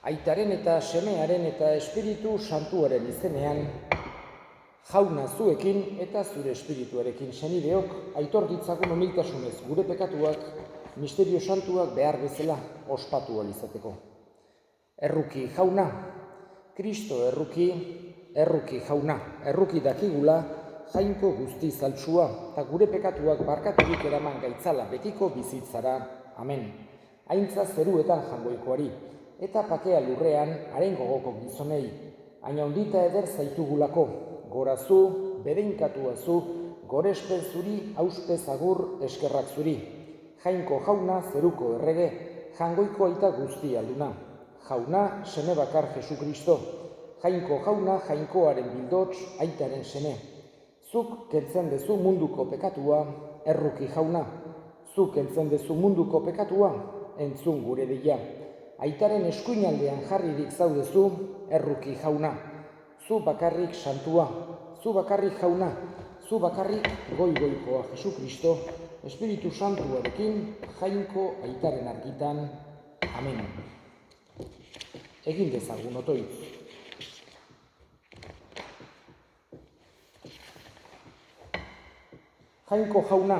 Aitaren eta Semearen eta Espiritu Santuaren izenean, jauna zuekin eta zure espirituarekin senideok aitor ditzagun humiltasunez gure pekatuak misterio santuak behar bezala ospatu ahal izateko. Erruki jauna, Kristo erruki jauna, erruki dakigula jainko guzti zaltsua eta gure pekatuak barkaturik eraman gaitzala betiko bizitzara. Amen. Aintza zeruetan jangoikoari eta pakea lurrean haren gogoko gizonei, haina ondita eder zaitugulako, gorazu, bedeinkatua zu, gorespen zuri, auspez agur, eskerrak zuri. Jainko jauna zeruko errege, jangoiko aita guzti alduna. Jauna seme bakar Jesu Kristo, jainko jauna jainkoaren bildots aitaren seme. Zuk kentzen dezu munduko pekatua, erruki jauna. Zuk kentzen dezu munduko pekatua, entzun gure deia. Aitaren eskuinaldean jarririk zaudezu, erruki jauna. Zu bakarrik santua, zu bakarrik jauna, zu bakarrik goikoa Jesu Kristo, Espiritu Santuarekin, jainko aitaren argitan. Amen. Egin dezagun otoitz. Jainko jauna,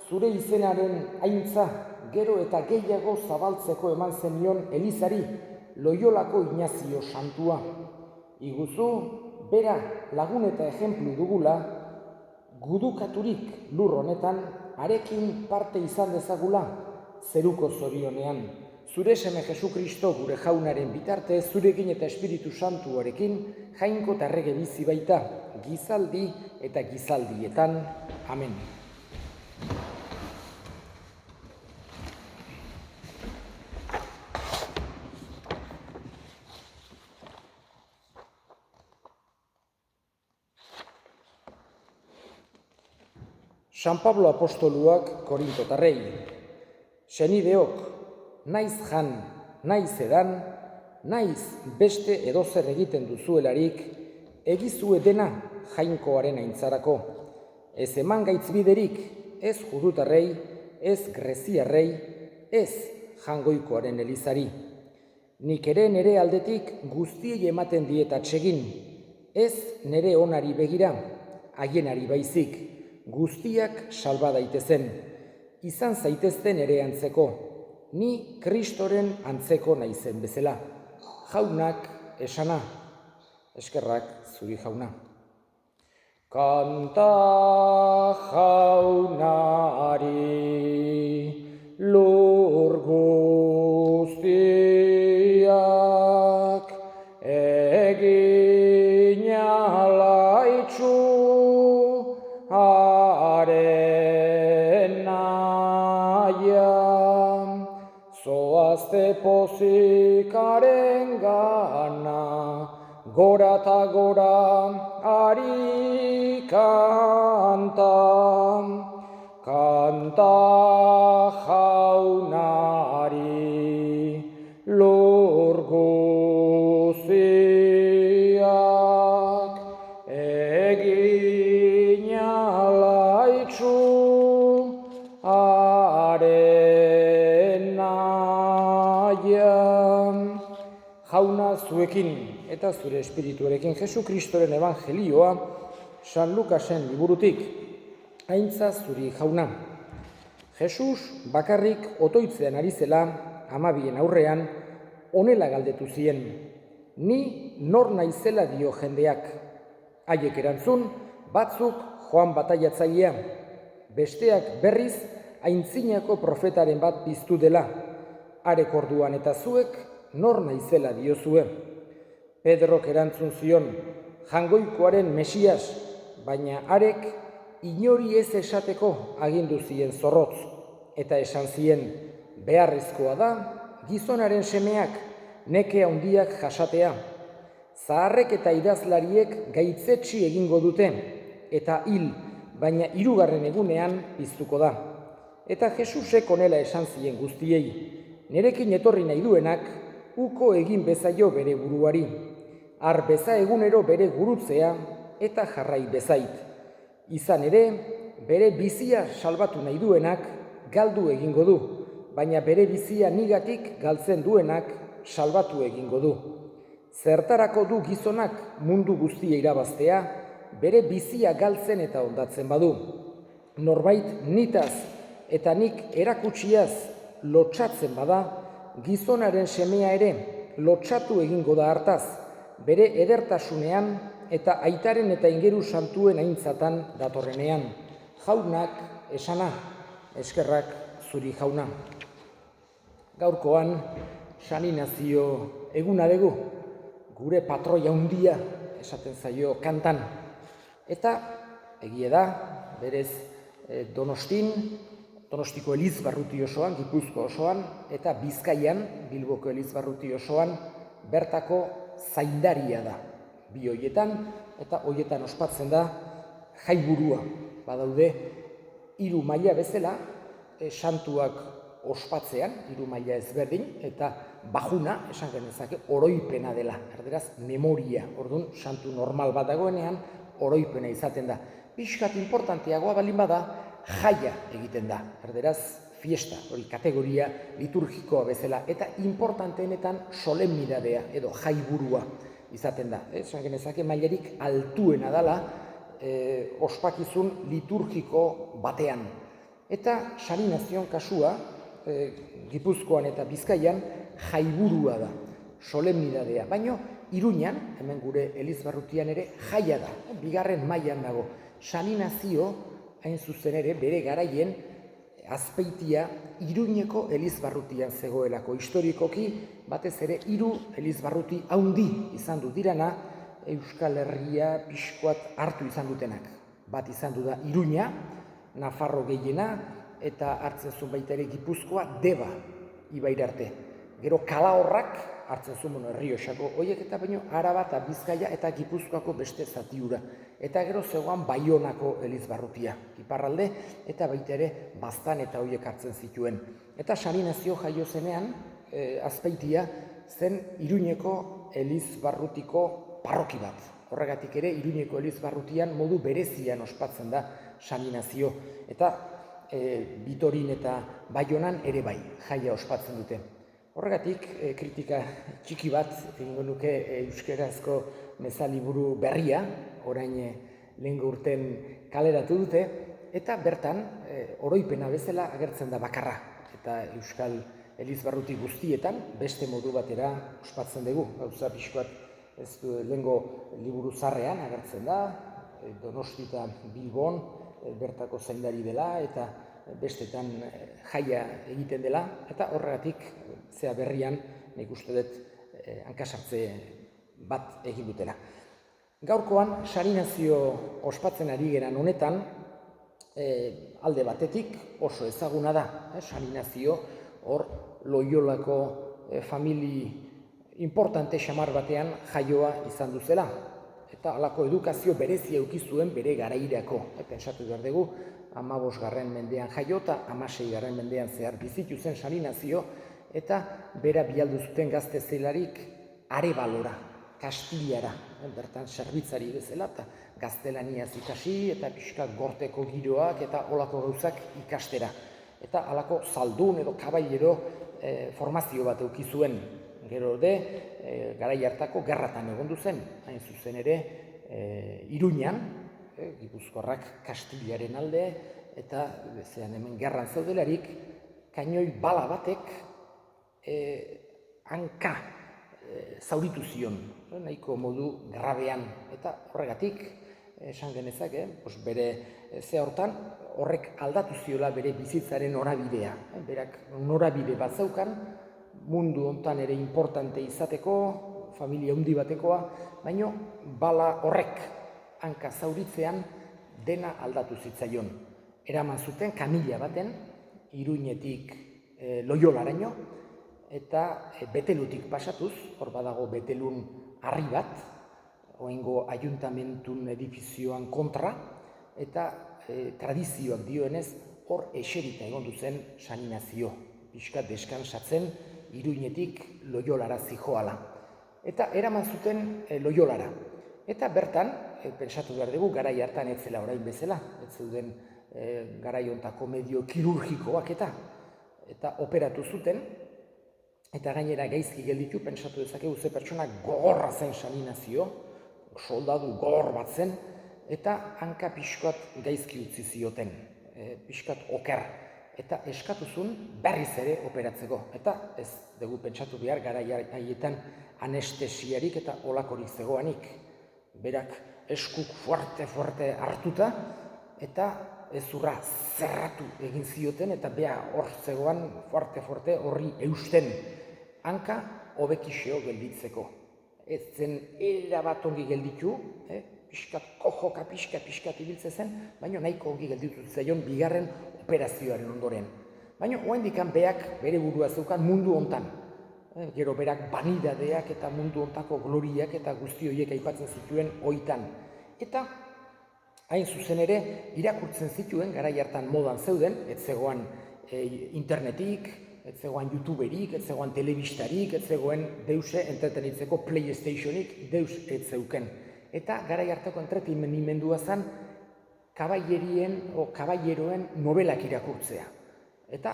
zure izenaren aintza gero eta gehiago zabaltzeko eman zenion Elizari Loiolako Inazio Santua. Iguzu, bera lagun eta ejemplu dugula, gudukaturik lur honetan, arekin parte izan dezagula, zeruko zorionean. Zure seme Jesu Kristo gure jaunaren bitarte, zurekin eta Espiritu Santuarekin, jainko eta errege bizi baita, gizaldi eta gizaldietan. Amen. San Pablo apostoluak Korintotarrei, senideok, naiz jan, naiz edan, naiz beste edozer egiten duzuelarik, egizue dena jainkoaren aintzarako. Ez eman gaitzbiderik, ez judutarrei, ez greziarrei, ez jangoikoaren elizari. Nik ere nere aldetik guztiei ematen diet atsegin, ez nere onari begira, haienari baizik, guztiak salba daitezen, izan zaitezten ere antzeko, ni Kristoren antzeko naizen bezala. Jaunak esana, eskerrak zuri jauna. Kanta jaunari lur guztiak egin alaitzu haren nahian, zoazte pozikaren gana, gora eta gora ari kanta, kanta jaunari lur guztiak egin alaitzu haren nahian. Jauna zuekin eta zure espirituarekin Jesu Kristoren evangelioa San Lukasen liburutik. Aintza zuri jauna. Jesus bakarrik otoitzean ari zela 12 aurrean honela galdetu zien. Ni nor naizela dio jendeak. Haiek erantzun, batzuk Joan bataiatzailea, besteak berriz aintzinako profetaren bat piztu dela. Harek orduan eta zuek nor naizela diozue. Pedrok erantzun zion, jangoikoaren Mesias, baina harek inori ez esateko agindu zien zorrotz, eta esan zien, beharrezkoa da, gizonaren semeak neke handiak jasatea. Zaharrek eta idazlariek gaitzetsi egingo dute, eta hil, baina 3. egunean piztuko da. Eta Jesusek honela esan zien guztiei, nerekin etorri nahi duenak, uko egin bezaio bere buruari. Har beza egunero bere gurutzea eta jarrai bezait. Izan ere, bere bizia salbatu nahi duenak galdu egingo du, baina bere bizia nigatik galtzen duenak salbatu egingo du. Zertarako du gizonak mundu guztia irabaztea, bere bizia galtzen eta hondatzen badu. Norbait nitaz eta nik erakutsiaz lotsatzen bada, gizonaren semea ere lotsatu egingo da hartaz, bere edertasunean eta aitaren eta ingeru santuen aintzatan datorrenean. Jaunak esana, eskerrak zuri jauna. Gaurkoan, Sani Nazio eguna dugu, gure patroia handia esaten zaio kantan. Eta egie da, berez Donostiko Elizbarruti osoan, Gipuzko osoan, eta Bizkaian, Bilboko Elizbarruti osoan, bertako zaindaria da. Bi hoietan, eta hoietan ospatzen da jaiburua. Badaude, 3 maila bezala, santuak ospatzean, 3 maila ezberdin, eta bajuna, esan genezake, oroipena dela. Erderaz, memoria. Orduan, santu normal bat dagoenean, oroipena izaten da. Pixkat importanteagoa balin bada, jaia egiten da. Erderaz, fiesta, hori kategoria liturgikoa bezala, eta importanteenetan solemnidadea edo jaiburua izaten da. Esan genezake mailarik altuena dela ospakizun liturgiko batean. Eta Sani Nazion kasua, Gipuzkoan eta Bizkaian, jaiburua da, solemnidadea. Baina Iruñan, hemen gure Elizbarrutian ere, jaia da, bigarren mailan dago. Sani Nazio, hain zuzen ere, bere garaien Azpeitia Iruñeko Elizbarrutian zegoelako. Historikoki, batez ere, 3 Elizbarruti haundi izan du dirana, Euskal Herria pixkoat hartu izan dutenak. Bat izan du da Iruña, Nafarro gehiena, eta hartzen zuen baita ere Gipuzkoa Deba ibaira arte. Gero Kalahorrak hartzen zuen Errioxako horiek eta baino Araba eta Bizkaia eta Gipuzkoako beste zatiura. Eta gero zegoan Baionako Elizbarrutia, iparralde, eta baita ere Baztan eta horiek hartzen zituen. Eta Sani Nazio jaio zenean, Azpeitia zen Iruñeko Elizbarrutiko parroki bat. Horregatik ere, Iruñeko Elizbarrutian modu berezian ospatzen da Sani Nazio. Eta Bitorin eta Baionan ere bai, jaia ospatzen dute. Horregatik, kritika txiki bat egingo nuke euskerazko mezaliburu berria, orain lehengo urten kaleratu dute, eta bertan oroipena bezala agertzen da bakarra. Eta Euskal Elizbarruti guztietan beste modu batera ospatzen dugu. Gauza pixkoat ez du lehengo liburu zarrean agertzen da, Donosti eta Bilbon bertako zaindari dela eta bestetan jaia egiten dela, eta horregatik zea berrian nik uste dut hankasartze bat egin dutela. Gaurkoan, Sani Nazio ospatzen ari geran honetan, alde batetik oso ezaguna da. Sani Nazio hor Loiolako famili importante xamar batean jaioa izan duzela. Eta halako edukazio berezia eukizuen bere garairako. Pentsatu behar dugu, 15. mendean jaio eta 16. mendean zehar bizitu zen Sani Nazio, eta bera bialdu zuten gazte zelarik Arebalora, Kastilara, bertan zerbitzari bezala, eta gaztelaniaz ikasi, eta pixkat gorteko giroak, eta holako gauzak ikastera. Eta halako zaldun edo kabailero formazio bat eukizuen. Gero garai hartako gerratan egondu zen, hain zuzen ere Iruñan, Gipuzkoarrak Kastilaren alde, eta zean hemen gerran zaudelarik, kainoi bala batek hanka zauritu zion, nahiko modu grabean, eta horregatik, esan genezake, bere ze hortan, horrek aldatu ziola bere bizitzaren norabidea. Berak norabide bat zaukan, mundu hontan ere importante izateko, familia handi batekoa, baina bala horrek hanka zauritzean dena aldatu zitzaion. Eraman zuten kamila baten, Iruñetik Loiolaraino, eta Betelutik pasatuz, hor badago Betelun harri bat, oraingo ayuntamentun edifizioan kontra, eta tradizioak dioenez, hor eserita egondu zen Sani Nazio, pixkat deskansatzen Iruñetik Loiolara zijoala. Eta eraman zuten Loiolara. Eta bertan, pentsatu behar dugu, garai hartan ez zela orain bezala, ez zeuden garai hontako medio kirurgikoak eta operatu zuten, eta gainera gaizki gelditu, pentsatu dezakegu ze pertsona gogorra zen San Inazio, soldadu gogor bat zen, eta hanka pixkat gaizki utzi zioten, pixkat oker, eta eskatuzun berriz ere operatzeko. Eta ez dugu pentsatu behar gara haietan anestesiarik eta olakorik zegoanik. Berak eskuk fuerte hartuta, eta ezurra zerratu egin zioten, eta bea hor zegoan fuerte horri eusten hanka hobekixeo gelditzeko. Ez zen erabat ongi gelditu, pixkat kojoka pixkat ibiltze zen, baina nahiko ongi gelditu zaion bigarren operazioaren ondoren. Baina oraindikan beak bere burua zeukan mundu hontan. Gero berak banidadeak eta mundu hontako gloriak eta guzti horiek aipatzen zituen oitan. Eta hain zuzen ere irakurtzen zituen garai hartan modan zeuden, ez zegoan internetik, ez zegoan youtuberik, ez zegoan telebistarik, ez zegoen deuse entretenitzeko playstationik deus ez zeuken. Eta garai hartako entretenimendua zen kaballeroen nobelak irakurtzea. Eta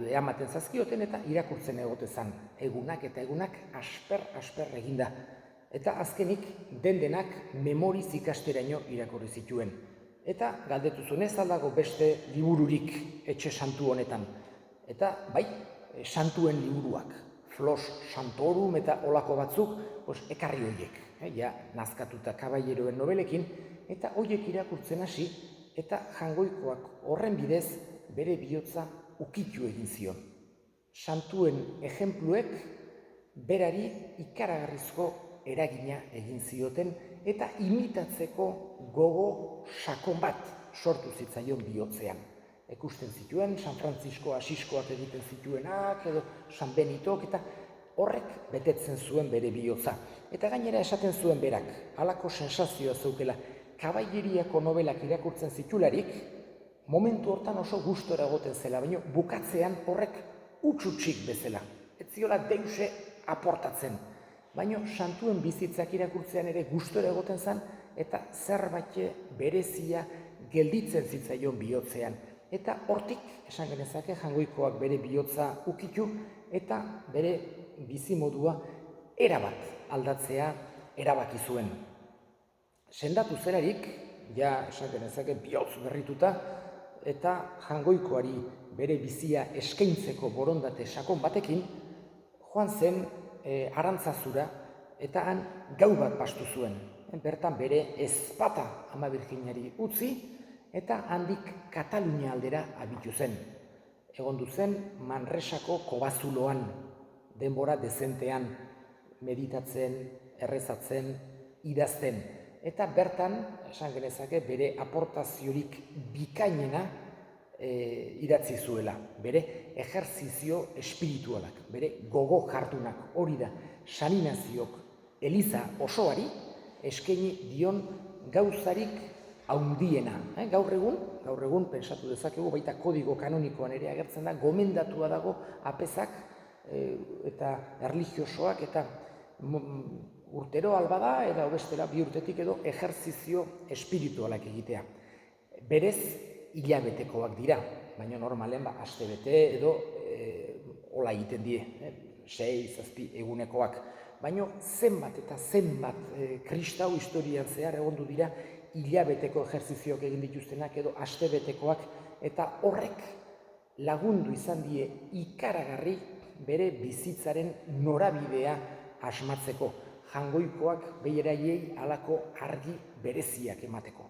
ematen zazkioten eta irakurtzen egote zen egunak eta egunak asper eginda. Eta azkenik dendenak memoriz ikasteraino irakurri zituen. Eta galdetu zuen ez aldago beste libururik etxe santu honetan. Eta bai, santuen liburuak, Flos Santorum eta olako batzuk, ekarri horiek. Ja, nazkatuta kaballeroen nobelekin, eta horiek irakurtzen hasi, eta Jangoikoak horren bidez bere bihotza ukitu egin zion. Santuen ejempluek berari ikaragarrizko eragina egin zioten, eta imitatzeko gogo sakon bat sortu zitzaion bihotzean. Ikusten zituen, San Francisco Asiskoak egiten zituenak, edo San Benitok, eta horrek betetzen zuen bere bihotza. Eta gainera esaten zuen berak, halako sensazioa zeukela, kaballeriako nobelak irakurtzen zitularik, momentu hortan oso gustora egoten zela, baina bukatzean horrek utxutsik bezala. Ez ziola deuse aportatzen, baina santuen bizitzak irakurtzean ere gustora egoten zen, eta zerbait berezia gelditzen zitzaion bihotzean. Eta hortik, esan genezake, Jangoikoak bere bihotza ukitu eta bere bizimodua erabat aldatzea erabaki zuen. Sendatu zelarik, ja esan genezake bihotz berrituta, eta Jangoikoari bere bizia eskaintzeko borondate sakon batekin, joan zen Arantzazura eta han gau bat pastu zuen. Bertan bere ezpata Ama Birjinari utzi, eta handik Katalunia aldera abitu zen. Egondu zen Manresako kobazuloan, denbora dezentean, meditatzen, errezatzen, idazten. Eta bertan, esan genezake, bere aportaziorik bikainena idatzi zuela. Bere ejerzizio espiritualak, bere gogo jardunak, hori da, San Inaziok Eliza osoari eskaini dion gauzarik haundiena. Gaur egun, pentsatu dezakegu, baita kodigo kanonikoan ere agertzen da, gomendatua dago apezak eta erlijiosoak eta urtero albada eta bestela bi urtetik edo ejerzizio espiritualak egitea. Berez, hilabetekoak dira, baina normalen astebete edo hola egiten die, 6-7 egunekoak. Baina zenbat eta zenbat kristau historian zehar egondu dira hilabeteko ejerzizioak egin dituztenak edo astebetekoak, eta horrek lagundu izan die ikaragarri bere bizitzaren norabidea asmatzeko, Jangoikoak beheraiei halako argi bereziak emateko.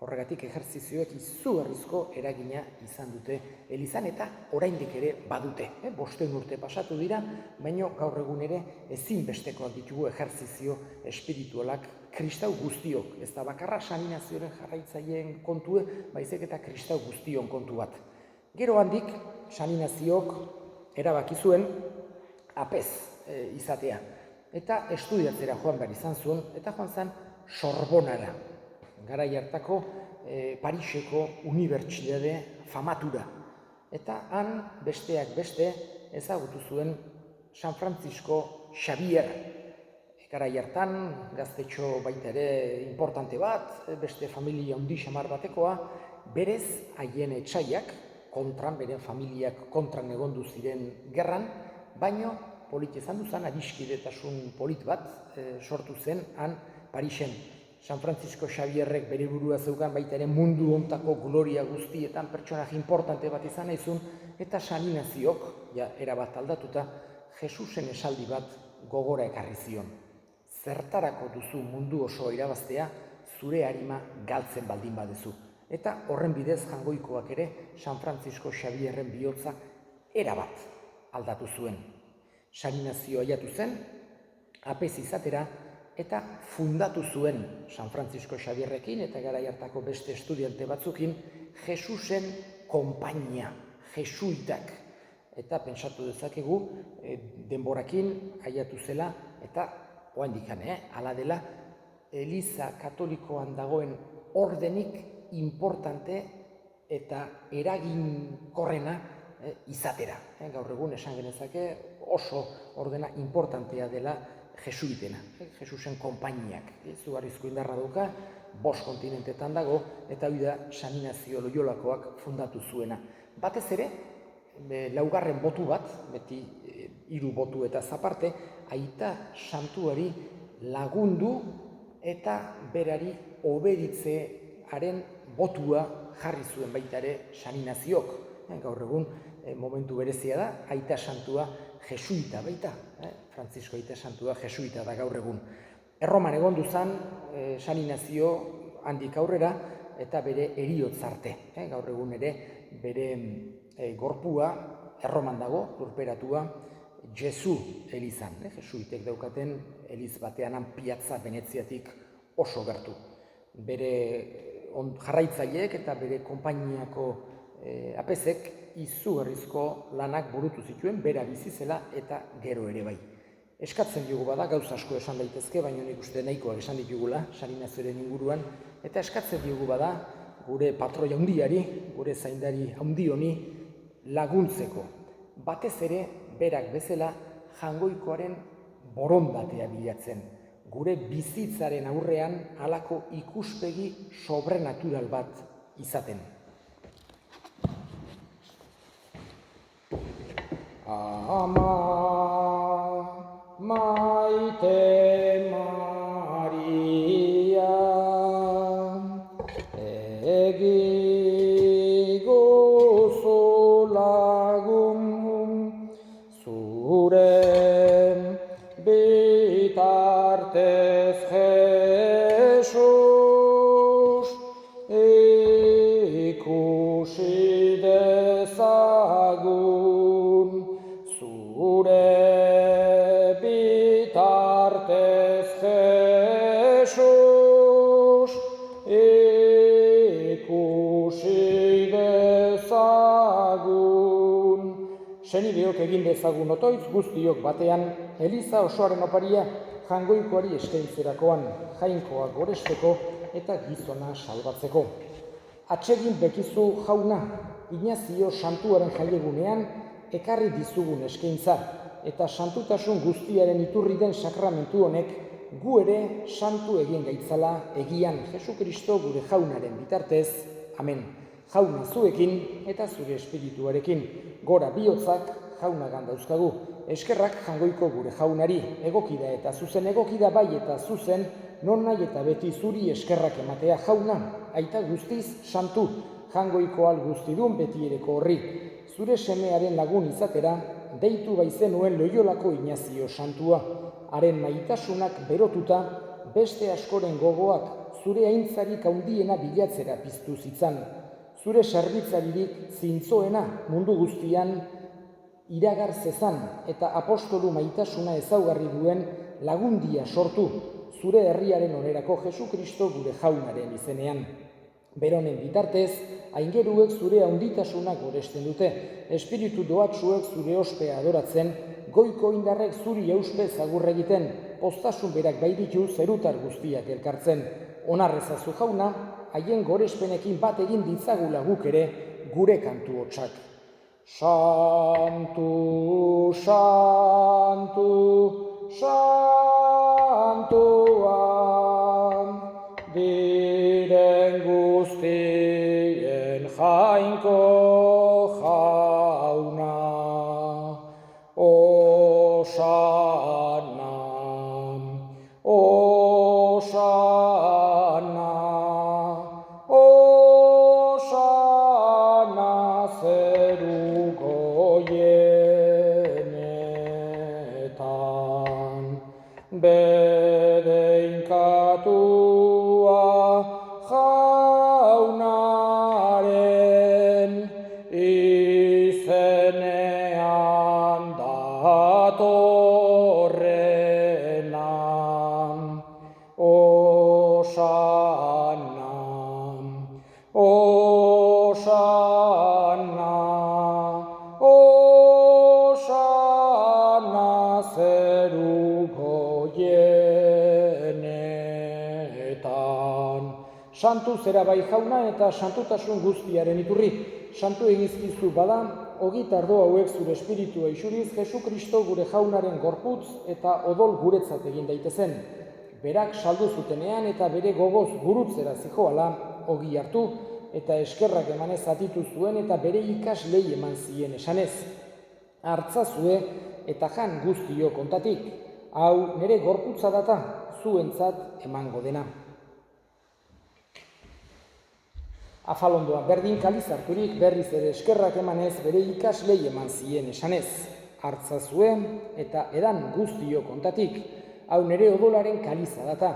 Horregatik ejerzizioek izugarrizko eragina izan dute Elizan eta oraindik ere badute. 5 urte pasatu dira, baina gaur egun ere ezinbestekoak ditugu ejerzizio espiritualak kristau guztiok. Ez da bakarra San Inazioren jarraitzaileen kontue, baizik eta kristau guztion kontu bat. Gero handik, San Inaziok erabaki zuen apez izatea. Eta estudiatzera joan behar izan zuen, eta joan zen Sorbonara. Garai hartako Pariseko unibertsitate famatura. Eta han besteak beste ezagutu zuen San Francisco Xavier. Garai hartan, gaztetxo baita ere importante bat, beste familia handi xamar batekoa, berez haien etsaiak, beren familiak kontran egondu ziren gerran, baino polit izan duzan, adiskidetasun polit bat sortu zen han Parisen. San Francisco Xavierrek bere burua zeukan baita ere mundu hontako gloria guztietan pertsonaje importante bat izan naizun, eta San Ignaziok, ja, erabat aldatuta, Jesusen esaldi bat gogora ekarri zion. Zertarako duzu mundu osoa irabaztea, zure arima galtzen baldin badezu. Eta horren bidez Jangoikoak ere San Francisco Xavierren bihotza erabat aldatu zuen. San Ignazio aiatu zen, apez izatera, eta fundatu zuen San Francisco Xavierrekin eta garai hartako beste estudiante batzukin Jesusen konpainia, jesuitak. Eta pentsatu dezakegu denborakin aiatu zela eta oraindikan, hala dela, Eliza Katolikoan dagoen ordenik importante eta eraginkorrena izatera. Gaur egun esan genezake oso ordena importantea dela jesuitena, Jesusen konpainiak. Izugarrizko indarra dauka, 5 kontinentetan dago, eta hori da San Ignazio Loiolakoak fundatu zuena. Batez ere, 4. botu bat, beti 3 botu eta zaparte, aita santuari lagundu eta berari obeditzearen botua jarri zuen baita ere San Ignaziok. Gaur egun momentu berezia da, aita santua jesuita baita, Francisco aita santua jesuita da gaur egun. Erroman egon duzan San Ignazio handik aurrera eta bere heriotz arte. Gaur egun ere bere gorpua Erroman dago, lurperatua Jesu elizan. Jesuitek daukaten eliz batean Piazza Veneziatik oso gertu. Bere jarraitzaileek eta bere konpainiako apezek izugarrizko lanak burutu zituen, bera bizi zela eta gero ere bai. Eskatzen diogu bada, gauza asko esan daitezke, baina nik uste nahikoak esan ditugula, San Ignazioren inguruan, eta eskatzen diogu bada, gure patroi handiari, gure zaindari handi honi laguntzeko. Batez ere, berak bezala, Jangoikoaren borondatea bilatzen. Gure bizitzaren aurrean halako ikuspegi sobrenatural bat izaten. Ama maite Maria, egi gozo lagun, zure bitartez Jesus, ikusi dezagun, zure bitartez Jesus, ikusi dezagun. Senideok egin dezagun otoitz guztiok batean, Eliza osoaren oparia Jangoikoari eskaintzerakoan, jainkoa goresteko eta gizona salbatzeko. Atsegin bekizu jauna, Ignazio santuaren jaiegunean ekarri dizugun eskaintza, eta santutasun guztiaren iturri den sakramentu honek gu ere santu egin gaitzala egian Jesukristo gure jaunaren bitartez. Amen. Jauna zuekin eta zure espirituarekin, gora bihotzak jaunagan dauzkagu. Eskerrak Jangoiko gure jaunari, egokida eta zuzen, egokida bai eta zuzen, non nahi eta beti zuri eskerrak ematea jauna, aita guztiz santu, Jangoiko al guztidun betiereko horri. Zure semearen lagun izatera, deitu baizenuen Loiolako Ignazio santua. Haren maitasunak berotuta, beste askoren gogoak zure aintzarik handiena bilatzera piztu zitzan. Zure serbitzaririk zintzoena mundu guztian iragar zezan eta apostolu maitasuna ezaugarri duen lagundia sortu, zure herriaren onerako Jesukristo gure jaunaren izenean. Beronen bitartez, aingeruek zure handitasuna goresten dute, espiritu doatsuek zure ospea adoratzen, goiko indarrek zuri euspe zagur egiten, postasun berak baititu zerutar guztiak elkartzen. Onarrezazu jauna, haien gorespenekin bat egin ditzagula guk ere gure kantu hotsak. Santu, santu, santua, diren guztien jainko jauna, osa bedeinkatua jaunaren izenean datorrena. Osana, Osana, Osana zeruko jenetan. Santu zera bai jauna eta santutasun guztiaren iturri. Santu egizkizu bada, hogeita ardo hauek zure espiritua isuriz, Jesu Kristo gure jaunaren gorputz eta odol guretzat egin daitezen. Berak saldu zutenean eta bere gogoz gurutzera zijoala, ogi hartu eta eskerrak emanez atitu zuen eta bere ikaslei eman zien esanez. Hartzazue eta jan guztio kontatik, hau nire gorputza data, zuentzat emango dena. Afalondoa berdin kalizarturik berriz ere eskerrak emanez bere ikaslei eman zien esanez. Hartzazue eta edan guztio kontatik, hau nire odolaren kaliza data,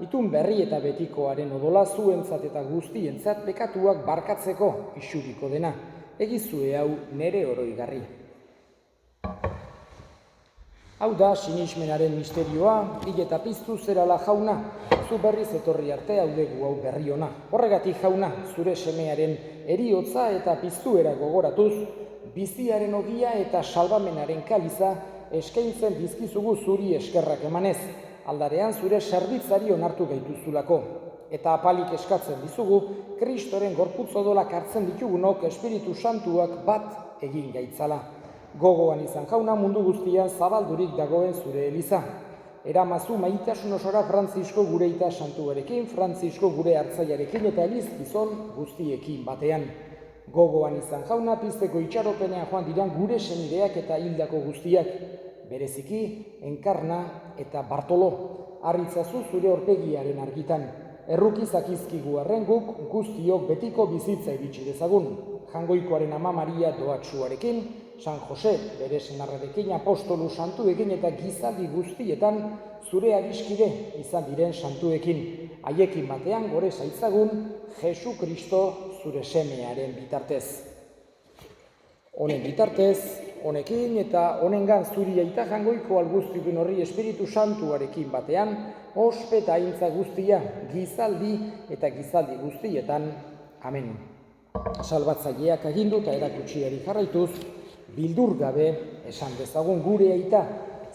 itun berri eta betikoaren odola zuentzat eta guztientzat bekatuak barkatzeko isuriko dena, egizue hau nire oroigarri. Hau da sinismenaren misterioa, hil eta piztu zerala jauna, zu berriz etorri arte haudegu hau berri ona. Horregatik jauna, zure semearen eriotza eta piztuera gogoratuz, biziaren ogia eta salbamenaren kaliza eskaintzen dizkizugu zuri eskerrak emanez, aldarean zure zerbitzari onartu gaituzulako. Eta apalik eskatzen dizugu, Kristoren gorputz odolak hartzen ditugunok Espiritu Santuak bat egin gaitzala. Gogoan izan jauna mundu guztian zabaldurik dagoen zure eliza. Eramazu maitasun osora Frantzisko gure ita santuarekin, Frantzisko gure hartzaiarekin eta eliz gizon guztiekin batean. Gogoan izan jauna pizteko itxaropenean joan diran gure senideak eta hildako guztiak. Bereziki, Enkarna eta Bartolo, harritzazu zure orpegiaren argitan. Errukizak izkigu arren guk guztiok betiko bizitza iritsi dezagun. Jangoikoaren ama Maria doatsuarekin, San Jose bere senarrarekin, apostolu santuekin eta gizaldi guztietan zure adiskide izan diren santuekin. Haiekin batean gore zaitzagun Jesu Kristo zure semearen bitartez. Honen bitartez, honekin eta honengan zuri aita jangoiko alguztigun horri Espiritu Santuarekin batean, ospe eta aintza guztia, gizaldi eta gizaldi guztietan. Amen. Salbatzaileak agindu eta erakutsiari jarraituz, bildur gabe esan dezagun gure aita,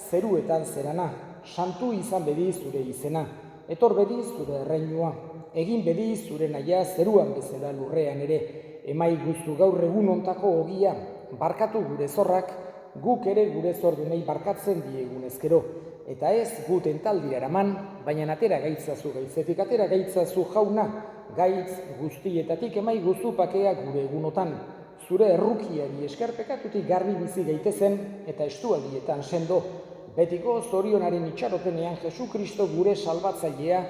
zeruetan zerana, santu izan bedi zure izena, etor bedi zure erreinua, egin bedi zure naia zeruan bezala lurrean ere, emai guztu gaur egun ontako ogia, barkatu gure zorrak, guk ere gure zordunei barkatzen diegun ezkero, eta ez guten taldira eraman, baina atera gaitzazu gaitzetik, atera gaitzazu jauna, gaitz guztietatik emai guztu pakea gure egunotan, zure errukiari eskerpekatutik garbi bizi gaitezen eta estualdietan sendo, betiko zorionaren itxaropenean Jesu Kristo gure salbatzailea,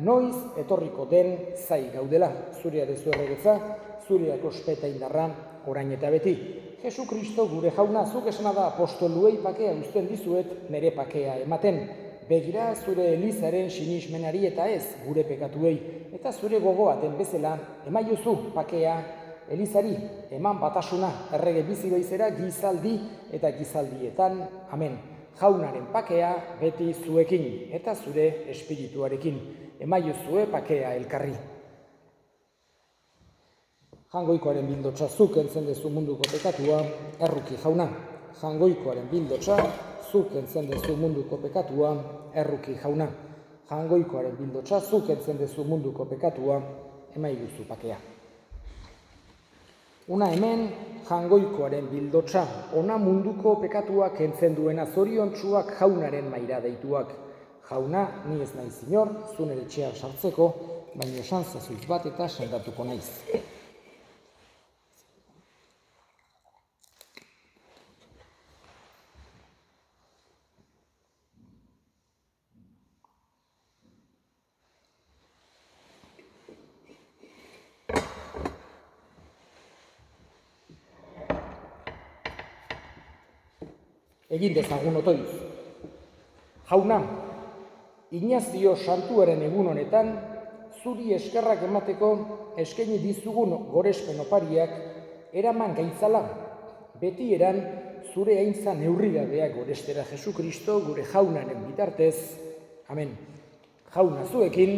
noiz etorriko den zai gaudela, zurea dezu erregetza, zureak ospeta indarra, orain eta beti. Jesu Kristo gure jauna, zuk esana da apostoluei pakea uzten dizuet nere pakea ematen. Begira zure elizaren sinismenari eta ez gure pekatuei, eta zure gogoaten bezala emaiozu pakea elizari, eman batasuna, errege bizi goizera gizaldi eta gizaldietan. Amen. Jaunaren pakea beti zuekin eta zure espirituarekin. Emaiozue pakea elkarri. Jangoikoaren bildotsa zuk entzen dezu munduko pekatua, erruki jauna. Jangoikoaren bildotsa zuk entzen dezu munduko pekatua, erruki jauna. Jangoikoaren bildotsa zuk entzen dezu munduko pekatua, emaiguzu pakea. Una hemen jangoikoaren bildotsa, ona munduko pekatua kentzen duena zoriontsuak jaunaren maira deituak. Jauna, ni ez naiz inor, zuen etxeak sartzeko, baina esan zazuiz bat eta sendatuko naiz. Egin dezagun otoiz. Jauna, Ignazio santuaren egun honetan, zuri eskerrak emateko eskaini dizugun gorespen opariak eraman gaitzala, beti eran zure aintza neurrigabea gorestera Jesukristo gure jaunaren bitartez, amen. Jauna zuekin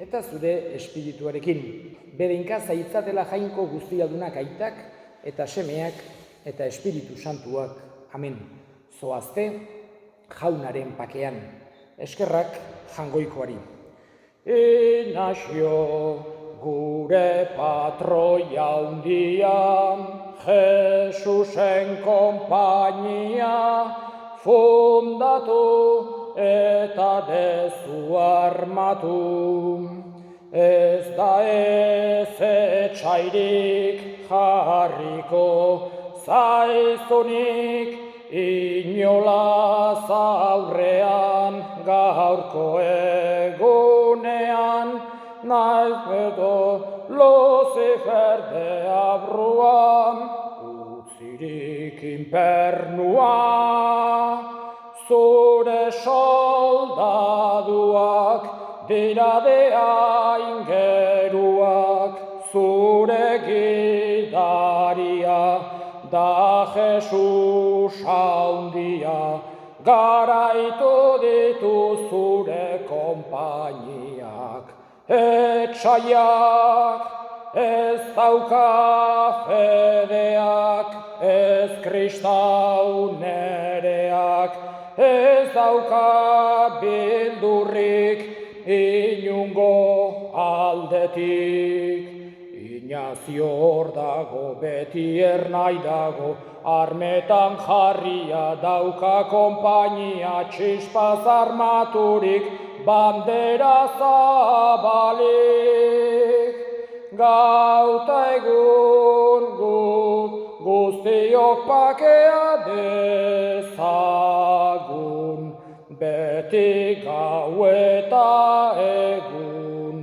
eta zure espirituarekin, bedeinka zaitzatela jainko guztialdunak aitak eta semeak eta espiritu santuak, amen. Zoazte jaunaren pakean, eskerrak jangoikoari. Inazio gure patroia handia, Jesusen konpainia, fundatu eta dezu armatu. Ez da ez etxairik jarriko zaizunik, inolaz aurrean gaurko egunean, naiz edo Lucifer de abruan, utzirik inpernua, zure soldaduak dira ingeruak, zure gidaria da Jesus handia, garaitu ditu zure konpainiak. Etxaiak ez dauka fedeak, ez kristau nereak, ez dauka bildurrik inungo aldetik. Inazio hor dago, beti ernai dago, armetan jarria dauka konpainia, txispaz armaturik, bandera zabalik. Gauta egun guztiok pakea dezagun, beti gau eta egun.